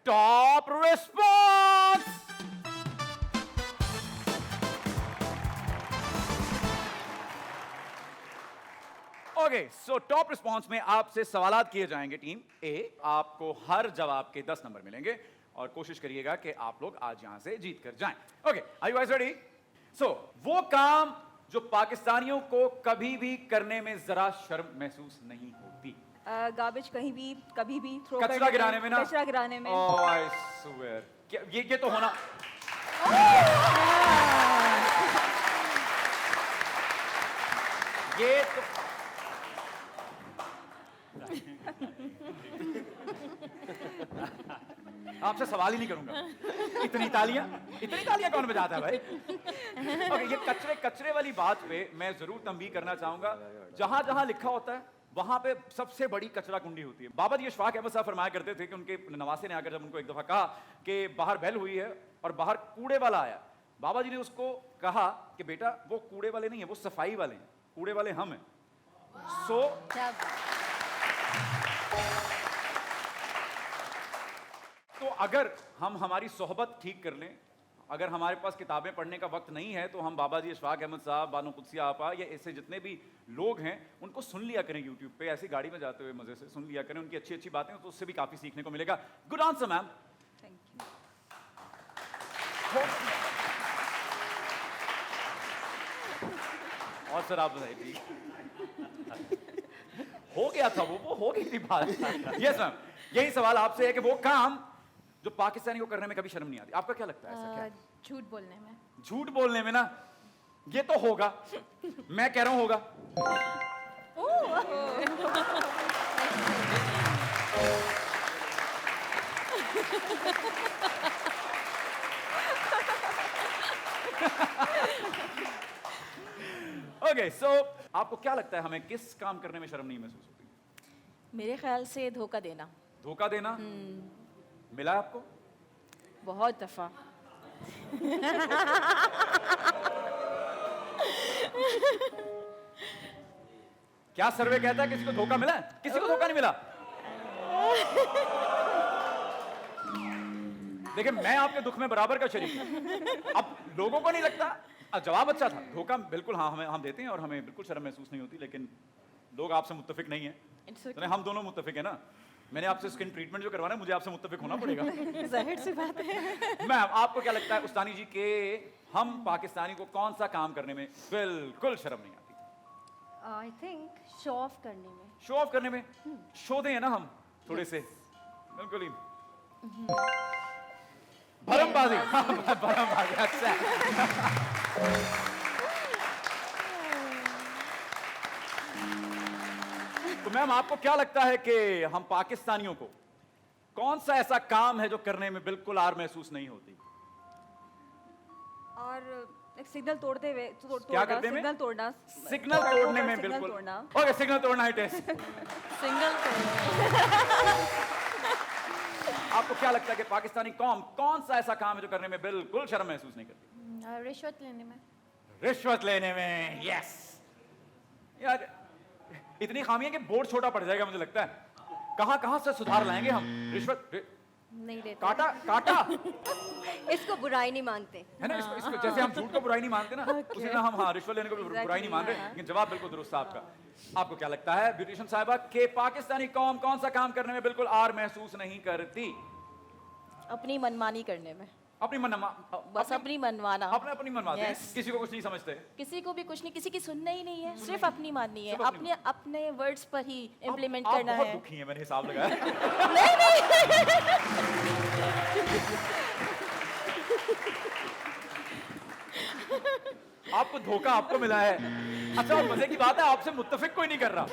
Top response. Okay, so top response में आपसे सवालात किए जाएंगे। टीम ए, आपको हर जवाब के 10 नंबर मिलेंगे और कोशिश करिएगा कि आप लोग आज यहां से जीत कर जाएं। Okay, are you guys ready? So वो काम जो पाकिस्तानियों को कभी भी करने में जरा शर्म महसूस नहीं होती। गार्बेज कहीं भी कभी भी थ्रो कचरा गिराने में ना? कचरा गिराने में। ओह आई स्वेयर, ये तो होना। ये तो आपसे सवाल ही नहीं करूंगा। इतनी तालियां कौन बजाता है भाई? ओके, ये कचरे वाली बात पे मैं जरूर तंबीह करना चाहूंगा। जहां जहां लिखा होता है वहां पे सबसे बड़ी कचरा कुंडी होती है। बाबा जी इशफाक अहमद साहब फरमाया करते थे कि उनके नवासे ने आकर जब उनको एक दफा कहा कि बाहर बेल हुई है और बाहर कूड़े वाला आया, बाबा जी ने उसको कहा कि बेटा वो कूड़े वाले नहीं है, वो सफाई वाले हैं, कूड़े वाले हम हैं। सो तो अगर हम हमारी सोहबत ठीक कर लें, अगर हमारे पास किताबें पढ़ने का वक्त नहीं है, तो हम बाबा जी इशफाक अहमद साहब, बानो कुदसिया आपा या ऐसे जितने भी लोग हैं उनको सुन लिया करें यूट्यूब पे, ऐसी गाड़ी में जाते हुए मजे से सुन लिया करें उनकी अच्छी अच्छी बातें, तो उससे भी काफी सीखने को मिलेगा। Good answer ma'am. Thank you. और सर आप बताइए जी। हो गया था वो हो गई थी बात। यस मैम, यही सवाल आपसे है कि वो काम जो पाकिस्तानी को करने में कभी शर्म नहीं आती, आपका क्या लगता है? ऐसा क्या? झूठ बोलने में। झूठ बोलने में ना, ये तो होगा, मैं कह रहा हूं होगा। ओके, सो आपको क्या लगता है हमें किस काम करने में शर्म नहीं महसूस होती? मेरे ख्याल से धोखा देना। धोखा देना? मिला है आपको? बहुत दफा। क्या सर्वे कहता है किसी को धोखा मिला है? किसी को धोखा नहीं मिला। देखिए, मैं आपके दुख में बराबर का शरीक हूं। अब लोगों को नहीं लगता। जवाब अच्छा था, धोखा बिल्कुल हाँ हम देते हैं और हमें बिल्कुल शर्म महसूस नहीं होती, लेकिन लोग आपसे मुत्तफिक नहीं है। तो हम दोनों मुत्तफिक है ना। मैंने आपसे स्किन ट्रीटमेंट जो करवाना है, मुझे आपसे मुत्तफिक होना पड़ेगा। जाहिर सी बात है। मैम, आपको क्या लगता है उस्तानी जी के हम पाकिस्तानी को कौन सा काम करने में बिल्कुल शर्म नहीं आती? आई थिंक शो ऑफ करने में। शो ऑफ करने में? शो दें ना हम थोड़े से, बिल्कुल ही भरमबाजी। भरमबाजी, अच्छा। तो मैम, आपको क्या लगता है कि हम पाकिस्तानियों को कौन सा ऐसा काम है जो करने में बिल्कुल आर महसूस नहीं होती? और एक सिग्नल तोड़ते हुए क्या करते में? सिग्नल तोड़ना। सिग्नल तोड़ने में सिग्नल बिल्कुल। तोड़ना। ओके, सिग्नल तोड़ना है टेस्ट। सिंगल आपको क्या लगता है कि पाकिस्तानी कौम कौन सा ऐसा काम है जो करने में बिल्कुल शर्म महसूस नहीं करती? रिश्वत लेने में। रिश्वत लेने में, यस। यार इतनी खामियां कि बोर्ड छोटा पड़ जाएगा मुझे लगता है। कहां कहां से सुधार लाएंगे हम? नहीं देते। काटा इसको बुराई नहीं मानते है ना। इसको जैसे हम झूठ को बुराई नहीं मानते ना, उसी तरह हम रिश्वत लेने को भी बुराई नहीं मान रहे। लेकिन जवाब बिल्कुल दुरुस्त है आपका। आपको क्या लगता है ब्यूटिशियन साहिबा के पाकिस्तानी कौम कौन सा काम करने में बिल्कुल आर महसूस नहीं करती? अपनी मनमानी करने में। अपनी बस अपनी मनमाना। अपनी मनवाते हैं, किसी को कुछ नहीं समझते। किसी को भी कुछ नहीं, किसी की सुनना ही नहीं है, सिर्फ अपनी माननी है, सिर्फ अपने वर्ड्स पर ही इम्प्लीमेंट आप करना बहुत है। दुखी हैं, मैंने हिसाब लगाया। आपको धोखा आपको मिला है। अच्छा, और मजे की बात है आपसे मुत्तफिक कोई नहीं कर रहा।